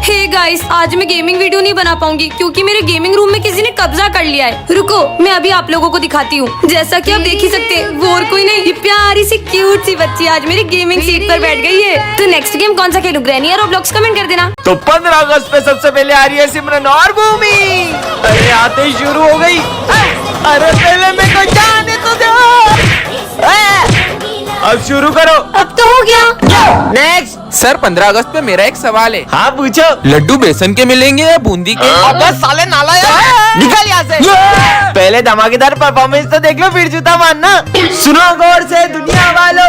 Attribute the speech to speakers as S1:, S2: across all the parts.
S1: Hey guys, आज मैं gaming video नहीं बना पाऊंगी क्योंकि मेरे गेमिंग रूम में किसी ने कब्जा कर लिया है। रुको, मैं अभी आप लोगों को दिखाती हूँ। जैसा कि आप देख ही सकते हैं, वो और कोई नहीं, ये प्यारी सी क्यूट सी बच्ची आज मेरी गेमिंग सीट पर बैठ गई है। तो नेक्स्ट गेम कौन सा खेलूं? ग्रैनी और रोब्लॉक्स कमेंट कर देना।
S2: तो 15 अगस्त पे सबसे पहले आ रही है सिमरन और भूमि। अरे आते ही शुरू हो गई। अरे पहले मेरे को जाने तो दो। अब शुरू करो।
S1: अब तो हो गया।
S2: नेक्स्ट।
S3: सर 15 अगस्त पे मेरा एक सवाल है।
S2: हाँ पूछो।
S3: लड्डू बेसन के मिलेंगे या बूंदी के?
S2: अबे साले नालायक, निकल यहाँ से। पहले धमाकेदार परफॉर्मेंस तो देख लो, फिर जूता मारना। सुनो गौर से दुनिया वालों।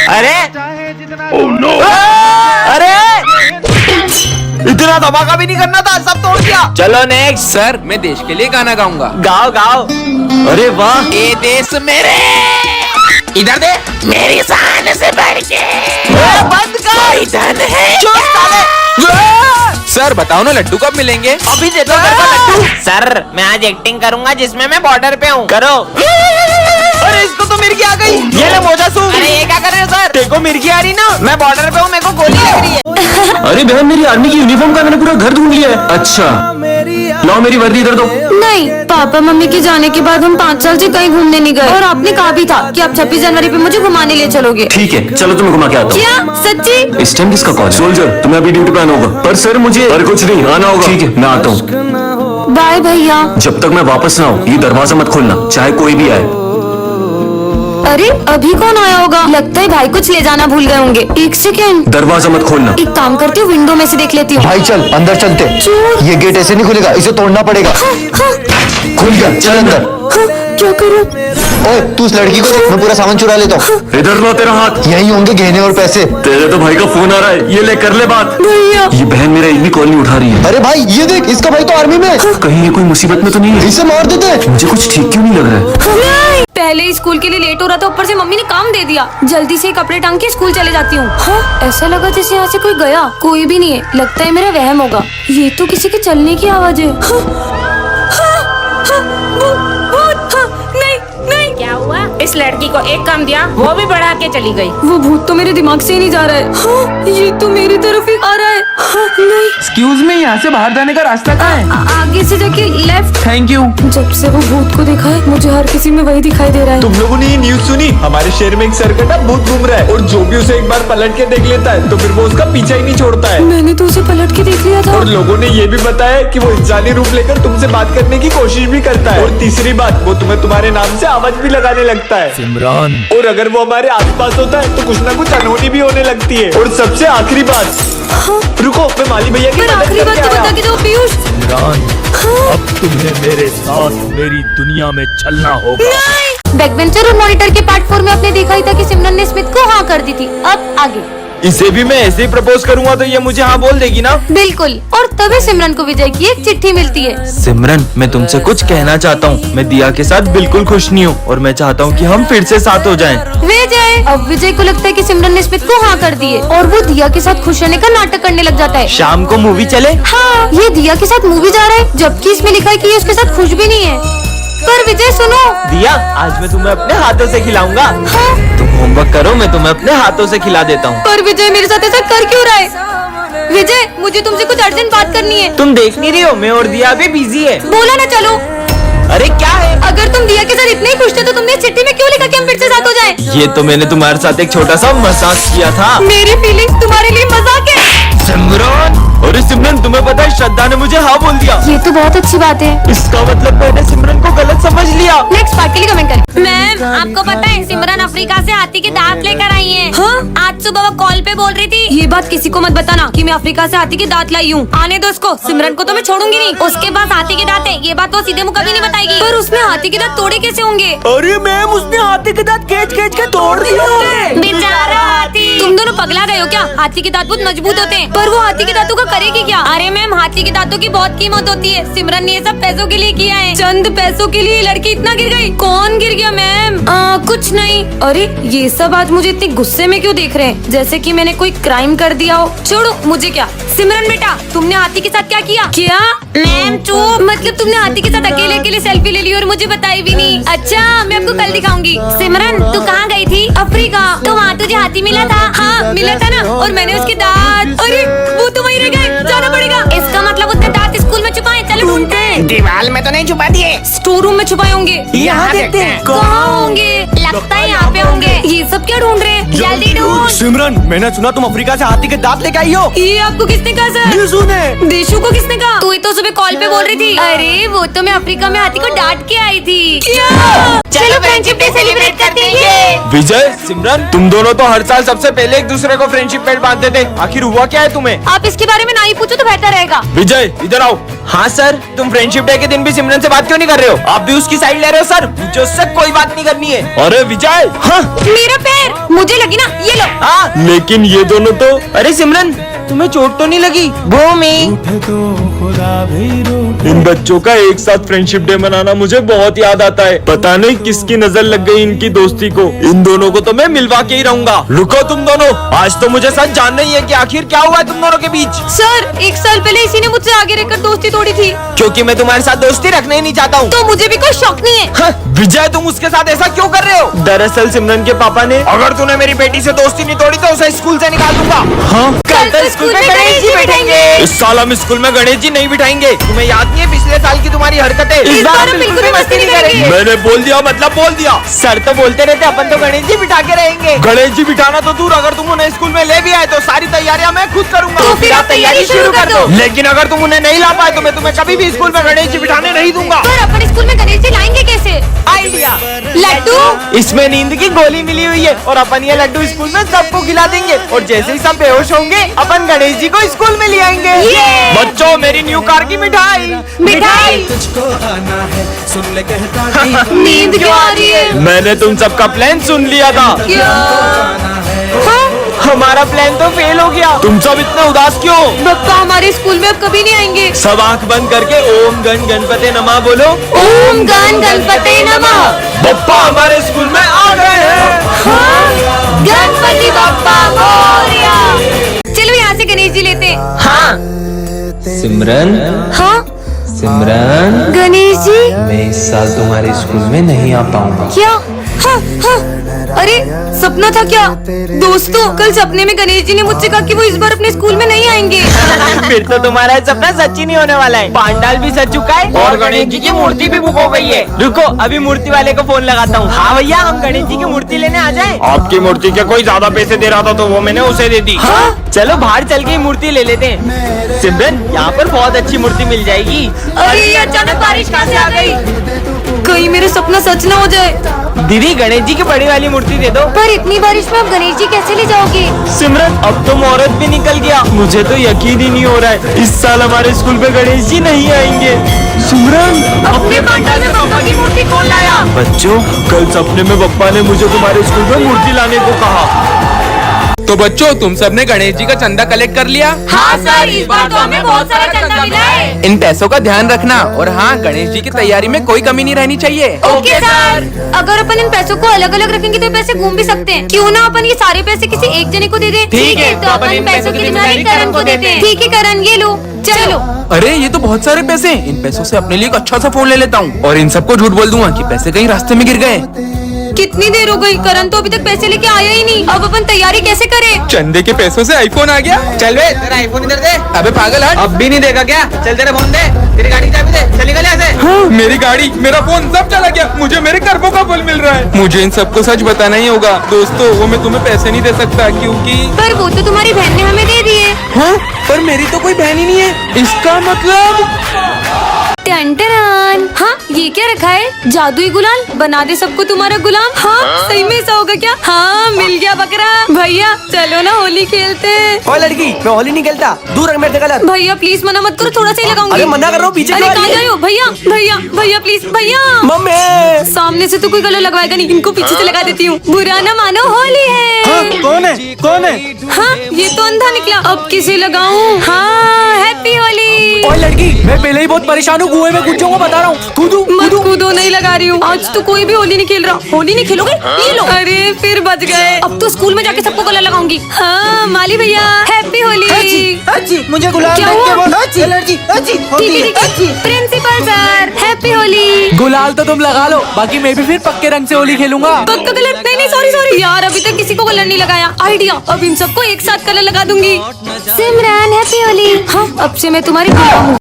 S2: अरे अरे इतना धमाका भी नहीं करना था, सब तोड़ दिया। चलो नेक्स्ट।
S3: सर मैं देश के लिए गाना गाऊंगा।
S2: गाओ गाओ। अरे वाह।
S3: ये देश मेरे, इधर दे, मेरी शान से बढ़ के
S2: बंद कर।
S3: धन है।
S2: चुप साले।
S3: सर बताओ ना, लड्डू कब मिलेंगे?
S2: अभी दे दो मेरे को लड्डू। सर मैं आज एक्टिंग करूंगा जिसमें मैं बॉर्डर पे हूँ। करो। अरे इसको तो मिर्गी आ गई। ये ले मोजा सूख। अरे ये क्या कर रहे हो सर? देखो मिर्गी आ रही ना, मैं बॉर्डर पे हूँ, मेरे को गोली लग रही है।
S4: अरे बहन, मेरी आर्मी की यूनिफॉर्म का मैंने पूरा घर ढूंढ लिया है। अच्छा लाओ मेरी वर्दी इधर दो।
S1: नहीं, पापा मम्मी के जाने के बाद हम 5 साल से कहीं घूमने नहीं गए और आपने कहा भी था कि आप 26 जनवरी पे मुझे घुमाने ले चलोगे।
S4: ठीक है चलो तुम्हें घुमा के आता हूँ।
S1: क्या सच्ची?
S4: इस टाइम किसका कॉल है? सोल्जर तुम्हें अभी ड्यूटी पे आना होगा। पर सर मुझे और कुछ नहीं, आना होगा। ठीक है मैं आता हूँ।
S1: बाय भैया।
S4: जब तक मैं वापस ना आऊँ ये दरवाजा मत खोलना, चाहे कोई भी आए।
S1: अरे अभी कौन आया होगा? लगता है भाई कुछ ले जाना भूल गए होंगे। 1 सेकेंड,
S4: दरवाजा मत खोलना।
S1: एक काम करती हूँ, विंडो में से देख लेती हूँ।
S5: भाई चल अंदर चलते।
S1: क्यों?
S5: ये गेट ऐसे नहीं खुलेगा, इसे तोड़ना पड़ेगा। खुल गया, चल अंदर।
S1: क्या करूँ?
S5: ओए तू उस लड़की को देख, मैं पूरा सामान चुरा लेता हूँ।
S4: इधर लो तेरा हाथ।
S5: यही होंगे गहने और पैसे।
S4: तेरे तो भाई का फोन आ रहा है, ये ले कर ले बात।
S1: भैया
S4: ये बहन मेरा एक भी कॉल नहीं उठा रही है।
S5: अरे भाई ये देख, इसका भाई तो आर्मी में है।
S4: कहीं ये कोई मुसीबत में तो नहीं है?
S5: इसे मार देते।
S4: मुझे कुछ ठीक क्यों नहीं लग रहा है।
S1: पहले ही स्कूल के लिए लेट हो रहा था, ऊपर से मम्मी ने काम दे दिया। जल्दी से कपड़े टांग के स्कूल चले जाती हूँ। हाँ, ऐसा लगा जैसे यहाँ से कोई गया। कोई भी नहीं है, लगता है मेरा वहम होगा। ये तो किसी के चलने की आवाज है।
S6: क्या हुआ? इस लड़की को एक काम दिया, वो भी बढ़ा के चली गई।
S1: वो भूत तो मेरे दिमाग से ही नहीं जा रहा है। हाँ, ये तो मेरी तरफ ही आ रहा है। हाँ, नहीं।
S3: एक्सक्यूज मी, यहाँ से बाहर जाने का रास्ता कहाँ है?
S1: आगे से जाके लेफ्ट।
S3: Thank you.
S1: जब से वो भूत को देखा है, मुझे हर किसी में वही दिखाई दे रहा है।
S2: तुम लोगों ने ये न्यूज सुनी? हमारे शहर में एक सरकटा भूत घूम रहा है और जो भी उसे एक बार पलट के देख लेता है तो फिर वो उसका पीछा ही नहीं छोड़ता है।
S1: मैंने तो उसे पलट के देख लिया था।
S2: और लोगों ने ये भी बताया कि वो इंसानी रूप लेकर तुमसे बात करने की कोशिश भी करता है। और तीसरी बात, वो तुम्हें तुम्हारे नाम से आवाज भी लगाने लगता है।
S4: सिमरन।
S2: और अगर वो हमारे आसपास होता है तो कुछ ना कुछ अनहोनी भी होने लगती है। और सबसे आखिरी बात, रुको मैं माली भैया की
S1: पर
S2: मदद
S1: आखिरी बात
S2: करके
S1: तो बता
S2: आया।
S1: के दो पीयूष।
S4: अब तुम्हें मेरे साथ मेरी दुनिया में चलना होगा।
S1: बैकबेंचर और मॉनिटर के पार्ट 4 में आपने देखा ही था कि सिमरन ने स्मिथ को हाँ कर दी थी। अब आगे।
S2: इसे भी मैं ऐसे ही प्रपोज करूंगा तो ये मुझे हाँ बोल देगी ना?
S1: बिल्कुल। और तभी सिमरन को विजय की एक चिट्ठी मिलती है।
S2: सिमरन, मैं तुमसे कुछ कहना चाहता हूँ। मैं दिया के साथ बिल्कुल खुश नहीं हूँ और मैं चाहता हूँ कि हम फिर से साथ हो जाएं।
S1: विजय। अब विजय को लगता है कि सिमरन ने स्मिथ को हाँ कर दी है और वो दिया के साथ खुश रहने का नाटक करने लग जाता है।
S2: शाम को मूवी चले?
S1: हाँ, ये दिया के साथ मूवी जा रहा है, जबकि इसमें लिखा है कि ये उसके साथ खुश भी नहीं है। पर विजय सुनो।
S2: दिया, आज मैं तुम्हें अपने हाथों से खिलाऊंगा।
S1: हाँ?
S2: तुम होमवर्क करो, मैं तुम्हें अपने हाथों से खिला देता हूँ।
S1: पर विजय मेरे साथ ऐसा कर क्यों रहा है? विजय, मुझे तुमसे कुछ अर्जेंट बात करनी है।
S2: तुम देख नहीं रही हो, मैं और दिया भी बिजी है।
S1: बोला ना चलो।
S2: अरे क्या है?
S1: अगर तुम दिया के साथ इतने ही खुश थे तो तुमने इस चिट्ठी में क्यों लिखा कि हम फिर से साथ हो जाएं?
S2: ये तो मैंने तुम्हारे साथ एक छोटा सा मजाक किया था।
S1: मेरी फीलिंग्स तुम्हारे लिए मजाक है।
S2: सिमरन, अरे सिमरन तुम्हें पता है श्रद्धा ने मुझे हाँ बोल दिया।
S1: ये तो बहुत अच्छी बात है।
S2: इसका मतलब मैंने सिमरन को गलत समझ लिया।
S1: नेक्स्ट पार्ट के लिए कमेंट करें।
S6: मैम, आपको पता है सिमरन अफ्रीका से हाथी के दांत लेकर आई है।
S1: हाँ?
S6: आज सुबह वो कॉल पे बोल रही थी।
S1: ये बात किसी को मत बताना कि मैं अफ्रीका से हाथी के दांत लाई हूँ।
S6: आने दो उसको, सिमरन को तो मैं छोड़ूंगी नहीं। उसके पास हाथी के दांत है, ये बात वो सीधे मुंह कभी नहीं बताएगी।
S1: पर उसने हाथी के दांत तोड़े कैसे होंगे?
S2: अरे मैम, उसने हाथी के दांत खींच खींच के तोड़ दिए होंगे।
S6: बेचारा हाथी।
S1: तुम दोनों पगला गए हो क्या? हाथी के दांत बहुत मजबूत होते हैं, पर वो हाथी के दांतों का करेगी क्या?
S6: अरे मैम, हाथी के दांतों की बहुत कीमत होती है, सिमरन ने ये सब पैसों के लिए किया है।
S1: चंद पैसों के लिए लड़की इतना गिर गई? कौन गिर गया मैम? कुछ नहीं। अरे ये सब आज मुझे इतने गुस्से में क्यों देख रहे हैं, जैसे कि मैंने कोई क्राइम कर दिया हो। छोड़ो, मुझे क्या। सिमरन बेटा, तुमने हाथी के साथ क्या किया? क्या
S6: मैम चुप।
S1: मतलब तुमने हाथी के साथ अकेले अकेले सेल्फी ले ली और मुझे बताई भी नहीं? अच्छा, मैं आपको कल दिखाऊंगी।
S6: सिमरन तू कहाँ गई थी?
S1: अफ्रीका।
S6: तो वहाँ तुझे हाथी मिला था?
S1: हाँ मिला था ना, और मैंने उसके दांत, अरे वो तो वहीं रह गए, जाना पड़ेगा।
S6: इसका मतलब उसने दांत स्कूल में छुपाए। चलो ढूंढते हैं।
S3: दीवार में तो नहीं छुपा दिए।
S1: स्टोर रूम में छुपाए होंगे।
S3: यहाँ देखते हैं।
S1: कहाँ होंगे?
S6: लगता है यहाँ पे होंगे।
S1: ये सब क्या ढूंढ रहे हैं?
S6: जल्दी ढूंढ।
S5: सिमरन, मैंने सुना तुम अफ्रीका से हाथी के दांत लेके आई हो।
S1: ये आपको किसने कहा सर?
S5: यीशु ने।
S1: देशु को किसने कहा?
S6: तू ही तो सुबह कॉल पे बोल रही थी।
S1: अरे वो तो मैं अफ्रीका में हाथी को डांट के आई थी। क्या?
S6: चलो फ्रेंडशिप डे सेलिब्रेट करते हैं।
S2: विजय, सिमरन, तुम दोनों तो हर साल सबसे पहले एक दूसरे को फ्रेंडशिप बैंड बांधते थे। आखिर हुआ क्या है तुम्हें?
S1: आप इसके बारे में ना ही पूछो तो बेहतर रहेगा।
S2: विजय इधर आओ। हाँ सर, तुम फ्रेंडशिप डे के दिन भी सिमरन से बात क्यों नहीं कर रहे हो? आप भी उसकी साइड ले रहे हो सर। मुझे उससे कोई बात नहीं करनी है। अरे विजय। हाँ
S1: मेरा पैर, मुझे लगी ना, ये लो।
S2: हाँ, लेकिन ये दोनों तो। अरे सिमरन, तुम्हें चोट तो नहीं लगी? भूमि, इन बच्चों का एक साथ फ्रेंडशिप डे मनाना मुझे बहुत याद आता है। पता नहीं किसकी नजर लग गई इनकी दोस्ती को। इन दोनों को तो मैं मिलवा के ही रहूंगा। रुको तुम दोनों, आज तो मुझे सच जानना ही है कि आखिर क्या हुआ है तुम दोनों के बीच।
S1: सर, 1 साल पहले इसी ने मुझसे आगे रहकर दोस्ती तोड़ी थी।
S2: क्योंकि मैं तुम्हारे साथ दोस्ती रखना ही नहीं चाहता हूँ।
S1: तो मुझे भी कोई शौक नहीं है।
S2: हाँ, विजय तुम उसके साथ ऐसा क्यों कर रहे हो? दरअसल सिमरन के पापा ने, अगर तूने मेरी बेटी से दोस्ती नहीं तोड़ी तो उसे स्कूल से निकाल दूंगा। हाँ,
S1: कल तो स्कूल में गणेश जी बैठेंगे।
S2: इस साल हम स्कूल में गणेश जी नहीं बिठाएंगे। तुम्हें याद नहीं है पिछले साल की तुम्हारी हरकतें?
S1: इस बार हम बिल्कुल भी मस्ती नहीं करेंगे।
S2: मैंने बोल दिया मतलब बोल दिया। सर तो बोलते रहते अपन तो गणेश जी बिठा के रहेंगे। गणेश जी बिठाना तो दूर, अगर तुम उन्हें स्कूल में ले भी आए तो सारी तैयारियां मैं खुद करूंगा।
S1: तो फिर आप तैयारी शुरू कर दो।
S2: लेकिन अगर तुम उन्हें नहीं ला पाए तो मैं तुम्हें कभी भी स्कूल में गणेश जी बिठाने नहीं दूंगा।
S1: सर, अपन स्कूल में गणेश जी लाएंगे कैसे?
S2: आइडिया,
S1: लड्डू।
S2: इसमें नींद की गोली मिली हुई है और अपन ये लड्डू स्कूल में सबको खिला देंगे और जैसे ही सब बेहोश होंगे अपन गणेश जी को स्कूल में ले आएंगे। बच्चों, मेरी न्यू कार की मिठाई।
S1: मिठाई। नींद क्यों आ रही है?
S2: मैंने तुम सबका प्लान सुन लिया था।
S1: क्या? हाँ?
S2: हमारा प्लान तो फेल हो गया। तुम सब इतने उदास क्यों?
S1: बप्पा हमारे स्कूल में अब कभी नहीं आएंगे।
S2: सब आंख बंद करके ओम गण गणपते नमः बोलो।
S1: ओम गण गणपते नमः।
S2: बप्पा हमारे स्कूल में आ गए हैं।
S1: हाँ? गणपति बप्पा मोरया। चलो यहाँ से गणेश जी लेते।
S2: हाँ
S7: सिमरन,
S1: हाँ
S7: सिमरन,
S1: गणेश जी।
S7: मैं इस साल तुम्हारे स्कूल में नहीं आ पाऊंगा।
S1: क्या? हाँ, हाँ। अरे सपना था क्या? दोस्तों, कल सपने में गणेश जी ने मुझसे कहा कि वो इस बार अपने स्कूल में नहीं आएंगे।
S2: फिर तो तुम्हारा सपना सच ही नहीं होने वाला है। पांडाल भी सज चुका है और गणेश जी की मूर्ति भी बुक हो गई है। रुको, अभी मूर्ति वाले को फोन लगाता हूँ। हाँ भैया, हम गणेश जी की मूर्ति लेने आ जाएं। आपकी मूर्ति के कोई ज्यादा पैसे दे रहा था तो वो मैंने उसे दे दी। हाँ? चलो बाहर चल के मूर्ति ले लेते हैं। सिमरन, यहाँ पर बहुत अच्छी मूर्ति मिल जाएगी।
S1: अरे ये अचानक बारिश कहाँ से आ गई? कहीं मेरा सपना सच ना हो जाए।
S2: दीदी, गणेश जी की बड़ी वाली मूर्ति दे दो।
S1: पर इतनी बारिश में आप गणेश जी कैसे ले जाओगे?
S2: सिमरन, अब तो मुहूर्त भी निकल गया। मुझे तो यकीन ही नहीं हो रहा है इस साल हमारे स्कूल पे गणेश जी नहीं आएंगे। सिमरन,
S1: अपने पांडाल में बप्पा की मूर्ति कौन लाया?
S2: बच्चों, कल सपने में पप्पा ने मुझे तुम्हारे स्कूल में मूर्ति लाने को कहा।
S3: तो बच्चों, तुम सबने गणेश जी का चंदा कलेक्ट कर लिया?
S1: हाँ सर, इस बार तो हमें बहुत सारा चंदा मिला है।
S3: इन पैसों का ध्यान रखना और हाँ, गणेश जी की तैयारी में कोई कमी नहीं रहनी चाहिए।
S1: Okay sir. अगर अपन इन पैसों को अलग अलग रखेंगे तो पैसे घूम भी सकते हैं। क्यों ना अपन ये सारे पैसे किसी एक जने को दे दें?
S2: ठीक है,
S1: तो अपन इन पैसों की जिम्मेदारी करण को देते हैं। ठीक है करण, ये लो। चलो।
S3: अरे ये तो बहुत सारे पैसे हैं। इन पैसों से अपने लिए एक अच्छा सा फोन ले लेता हूँ और इन सबको झूठ बोल दूंगा कि पैसे कहीं रास्ते में गिर गए।
S1: कितनी देर हो गई? करण तो अभी तक पैसे लेके आया ही नहीं। अब अपन तैयारी कैसे करें?
S3: चंदे के पैसों से आईफोन आ गया।
S2: चल बे, तेरा आईफोन इधर दे।
S3: अबे पागल हट।
S2: अब भी नहीं देगा क्या? चल तेरा फोन दे, तेरी गाड़ी की चाबी दे, चल निकल यहाँ से।
S3: हाँ, मेरी गाड़ी, मेरा फोन सब चला गया। मुझे मेरे कर्मों का फल मिल रहा है। मुझे इन सबको सच बताना ही होगा। दोस्तों, वो मैं तुम्हें पैसे नहीं दे सकता क्योंकि
S1: पर वो तो तुम्हारी बहन ने हमें दे दिए।
S3: हाँ, पर मेरी तो कोई बहन ही नहीं है। इसका मतलब
S1: टन-टन। हाँ, ये क्या रखा है? जादुई गुलाल। बना दे सबको तुम्हारा गुलाम। हाँ, सही में ऐसा होगा क्या? हाँ, मिल गया बकरा। भैया चलो ना होली खेलते हैं।
S5: ओ लड़की, मैं होली नहीं खेलता, दूर रख मेरे से गलत।
S1: भैया प्लीज मना मत करो, थोड़ा सा ही लगाऊंगी।
S5: अरे मना कर रहा हूँ, पीछे
S1: अरे
S5: क्यों आ
S1: कहाँ
S5: रही
S1: जा
S5: है?
S1: रहे हो? भैया भैया भैया प्लीज, भैया।
S5: मम्मी।
S1: सामने से तो कोई कलर लगवाएगा नहीं, इनको पीछे से लगा देती हूँ। बुरा ना मानो, होली है।
S5: कौन है? कौन है?
S1: हाँ, ये तो अंधा निकला। अब किसे लगाऊं? हाँ, हैप्पी होली।
S5: ओ लड़की,
S8: मैं पहले ही बहुत परेशान हूँ, कुएं में कूद जाऊंगा बता रहा हूँ। कूदू
S1: मत कूदो, नहीं लगा रही हूँ। आज तो कोई भी होली नहीं खेल रहा।
S6: होली नहीं खेलोगे? ये लो।
S1: अरे फिर बच गए।
S6: अब तो स्कूल में जाके सबको कलर लगाऊंगी।
S1: हाँ माली भैया, हैप्पी होली।
S9: मुझे गुलाल
S1: क्या
S9: देख के
S1: हुआ?
S9: बहुत एलर्जी
S1: ठीक है। Principal sir, happy Holi.
S8: गुलाल तो तुम लगा लो, बाकी मैं भी फिर पक्के रंग से होली खेलूंगा।
S1: पक्का कलर? नहीं सॉरी यार, अभी तक किसी को कलर नहीं लगाया। आइडिया, अब इन सबको एक साथ कलर लगा दूंगी। सिमरन हैप्पी होली। हाँ, अब से मैं तुम्हारी बुआ हूँ।